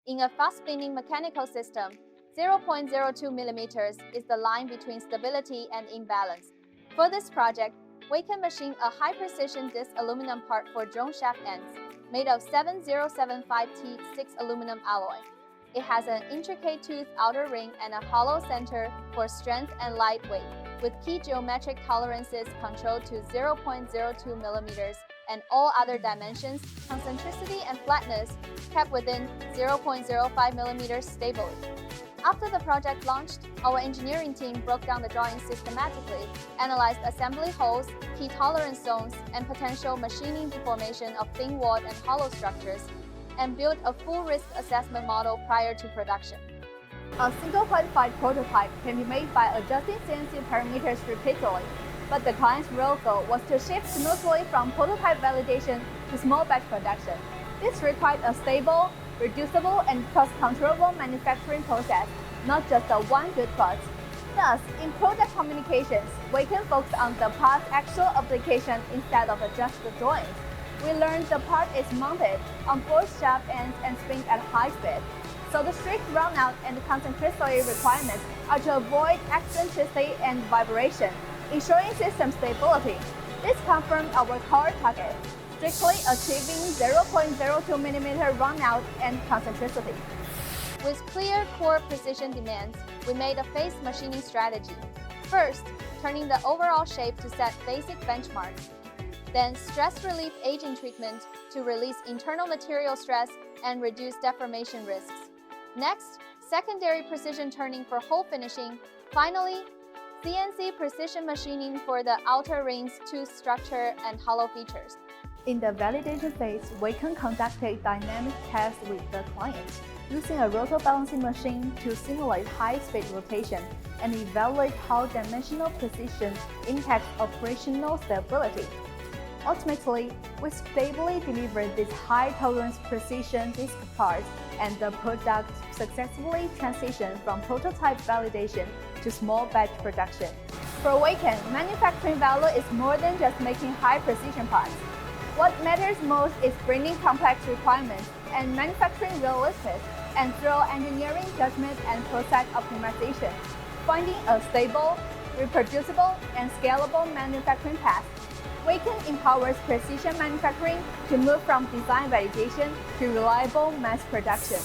In a fast-spinning mechanical system, 0.02 millimeters is the line between stability and imbalance. For this project, WayKen machined a high-precision disc aluminum part for drone shaft ends, made of 7075T6 aluminum alloy. It has an intricate toothed outer ring and a hollow center for strength and lightweight, with key geometric tolerances controlled to 0.02 millimeters and all other dimensions, concentricity and flatness, kept within 0.05 millimeters stably. After the project launched, our engineering team broke down the drawings systematically, analyzed assembly holes, key tolerance zones, and potential machining deformation of thin-walled and hollow structures, and built a full risk assessment model prior to production. A single qualified prototype can be made by adjusting CNC parameters repeatedly, but the client's real goal was to shift smoothly from prototype validation to small batch production. This required a stable, reducible, and cost-controllable manufacturing process, not just a one good part. Thus, in product communications, we can focus on the part's actual application instead of just the drawings. We learned the part is mounted on both shaft ends and springs at high speed, so the strict runout and concentricity requirements are to avoid eccentricity and vibration, ensuring system stability. This confirmed our core target, strictly achieving 0.02 mm runout and concentricity. With clear core precision demands, we made a phased machining strategy. First, turning the overall shape to set basic benchmarks. Then, stress relief aging treatment to release internal material stress and reduce deformation risks. Next, secondary precision turning for hole finishing. Finally, CNC precision machining for the outer rings, tooth structure, and hollow features. In the validation phase, WayKen conducted dynamic tests with the client, using a rotor balancing machine to simulate high-speed rotation and evaluate how dimensional precision impacts operational stability. Ultimately, we stably delivered this high-tolerance precision disc parts, and the product successfully transitioned from prototype validation to small batch production. For WayKen, manufacturing value is more than just making high-precision parts. What matters most is bringing complex requirements and manufacturing realistic and thorough engineering judgment and process optimization, finding a stable, reproducible, and scalable manufacturing path. WayKen empowers precision manufacturing to move from design validation to reliable mass production.